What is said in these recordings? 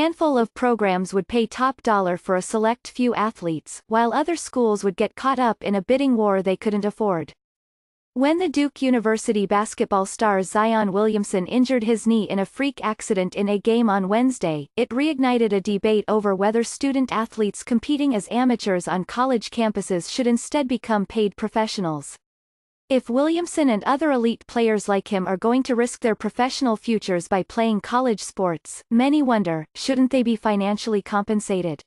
handful of programs would pay top dollar for a select few athletes, while other schools would get caught up in a bidding war they couldn't afford. When the Duke University basketball star Zion Williamson injured his knee in a freak accident in a game on Wednesday, it reignited a debate over whether student athletes competing as amateurs on college campuses should instead become paid professionals. If Williamson and other elite players like him are going to risk their professional futures by playing college sports, many wonder, shouldn't they be financially compensated?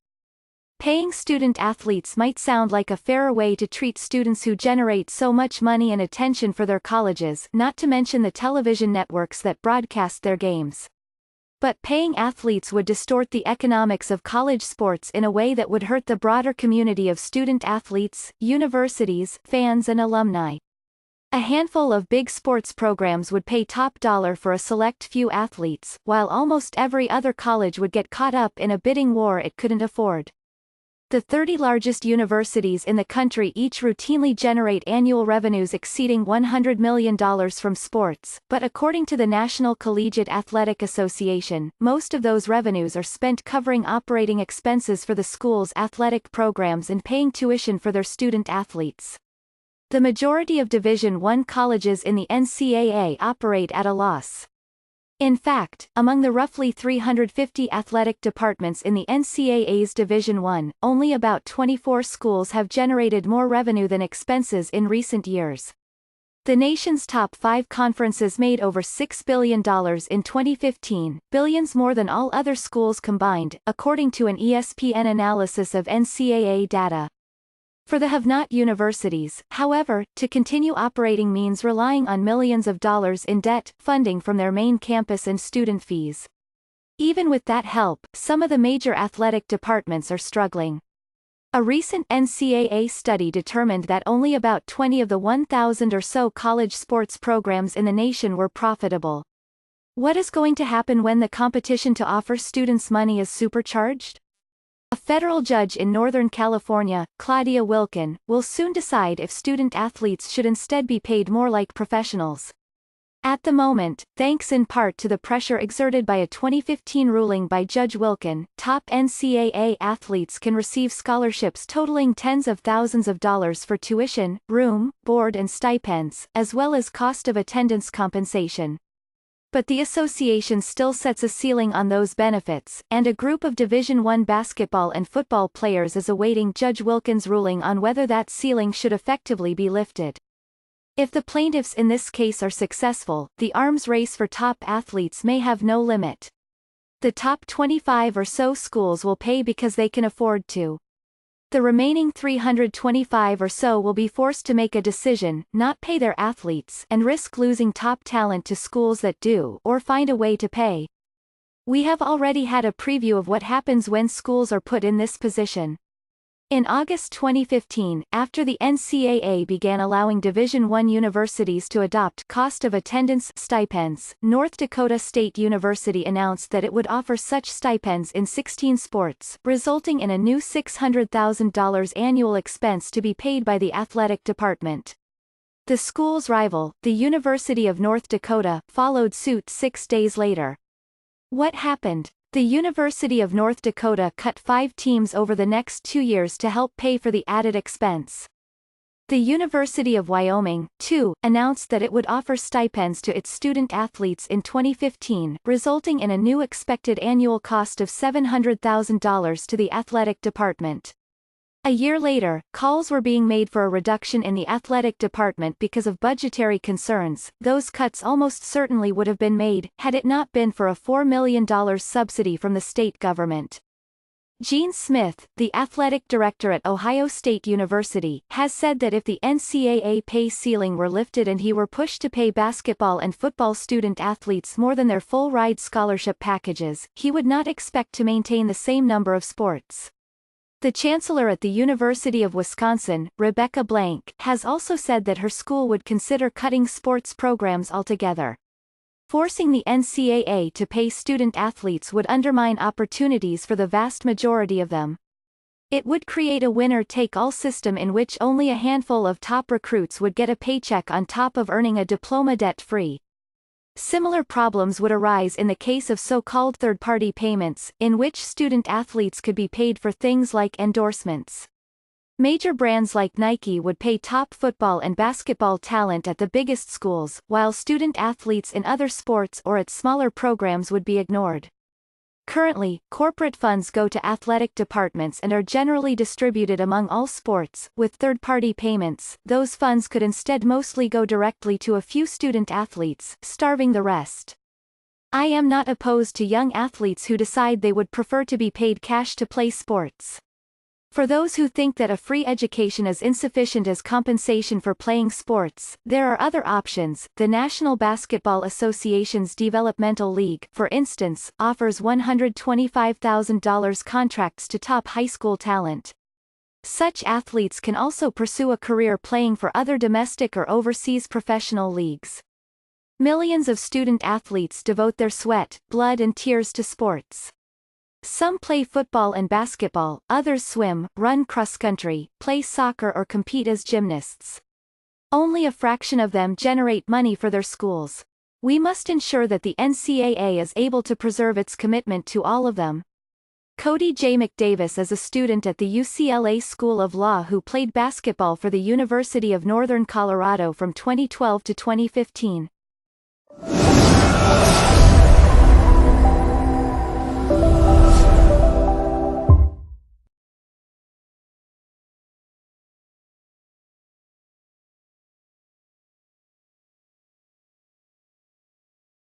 Paying student athletes might sound like a fairer way to treat students who generate so much money and attention for their colleges, not to mention the television networks that broadcast their games. But paying athletes would distort the economics of college sports in a way that would hurt the broader community of student athletes, universities, fans and alumni. A handful of big sports programs would pay top dollar for a select few athletes, while almost every other college would get caught up in a bidding war it couldn't afford. The 30 largest universities in the country each routinely generate annual revenues exceeding $100 million from sports, but according to the National Collegiate Athletic Association, most of those revenues are spent covering operating expenses for the school's athletic programs and paying tuition for their student athletes. The majority of Division I colleges in the NCAA operate at a loss. In fact, among the roughly 350 athletic departments in the NCAA's Division I, only about 24 schools have generated more revenue than expenses in recent years. The nation's top 5 conferences made over $6 billion in 2015, billions more than all other schools combined, according to an ESPN analysis of NCAA data. For the have-not universities, however, to continue operating means relying on millions of dollars in debt funding from their main campus and student fees. Even with that help, some of the major athletic departments are struggling. A recent NCAA study determined that only about 20 of the 1,000 or so college sports programs in the nation were profitable. What is going to happen when the competition to offer students money is supercharged? A federal judge in Northern California, Claudia Wilken, will soon decide if student athletes should instead be paid more like professionals. At the moment, thanks in part to the pressure exerted by a 2015 ruling by Judge Wilken, top NCAA athletes can receive scholarships totaling tens of thousands of dollars for tuition, room, board and stipends, as well as cost of attendance compensation. But the association still sets a ceiling on those benefits, and a group of Division I basketball and football players is awaiting Judge Wilken's ruling on whether that ceiling should effectively be lifted. If the plaintiffs in this case are successful, the arms race for top athletes may have no limit. The top 25 or so schools will pay because they can afford to. The remaining 325 or so will be forced to make a decision, not pay their athletes, and risk losing top talent to schools that do, or find a way to pay. We have already had a preview of what happens when schools are put in this position. In August 2015, after the NCAA began allowing Division I universities to adopt cost of attendance stipends, North Dakota State University announced that it would offer such stipends in 16 sports, resulting in a new $600,000 annual expense to be paid by the athletic department. The school's rival, the University of North Dakota, followed suit 6 days later. What happened? The University of North Dakota cut 5 teams over the next 2 years to help pay for the added expense. The University of Wyoming, too, announced that it would offer stipends to its student athletes in 2015, resulting in a new expected annual cost of $700,000 to the athletic department. A year later, calls were being made for a reduction in the athletic department because of budgetary concerns. Those cuts almost certainly would have been made, had it not been for a $4 million subsidy from the state government. Gene Smith, the athletic director at Ohio State University, has said that if the NCAA pay ceiling were lifted and he were pushed to pay basketball and football student athletes more than their full-ride scholarship packages, he would not expect to maintain the same number of sports. The chancellor at the University of Wisconsin, Rebecca Blank, has also said that her school would consider cutting sports programs altogether. Forcing the NCAA to pay student athletes would undermine opportunities for the vast majority of them. It would create a winner-take-all system in which only a handful of top recruits would get a paycheck on top of earning a diploma debt-free. Similar problems would arise in the case of so-called third-party payments, in which student-athletes could be paid for things like endorsements. Major brands like Nike would pay top football and basketball talent at the biggest schools, while student-athletes in other sports or at smaller programs would be ignored. Currently, corporate funds go to athletic departments and are generally distributed among all sports. With third-party payments, those funds could instead mostly go directly to a few student-athletes, starving the rest. I am not opposed to young athletes who decide they would prefer to be paid cash to play sports. For those who think that a free education is insufficient as compensation for playing sports, there are other options. The National Basketball Association's Developmental League, for instance, offers $125,000 contracts to top high school talent. Such athletes can also pursue a career playing for other domestic or overseas professional leagues. Millions of student athletes devote their sweat, blood and tears to sports. Some play football and basketball, others swim, run cross-country, play soccer or compete as gymnasts. Only a fraction of them generate money for their schools. We must ensure that the NCAA is able to preserve its commitment to all of them. Cody J. McDavis is a student at the UCLA School of Law who played basketball for the University of Northern Colorado from 2012 to 2015.